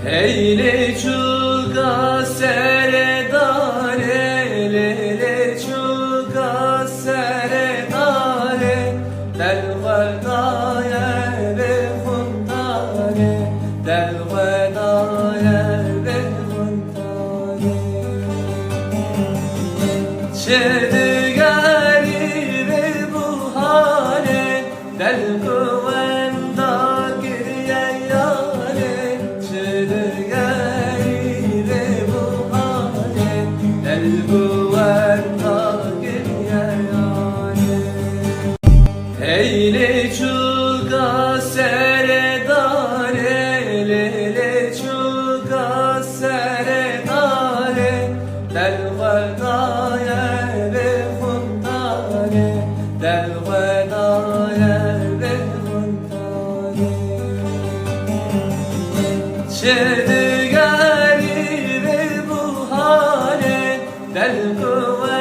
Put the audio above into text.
Eyle çuga seredare, lele çuga seredare, del vedaya ve huntare, del vedaya ve huntare. Çedigari ve buhare, del kuvvenda giriye yare, çedigari ve buhare, del kuvvenda giriye yare. Eyle çuga seredare, lele çuga seredare, del vedaya ve huntare, del vedaya ve huntare. Çedigari ve buhare, del kuvveta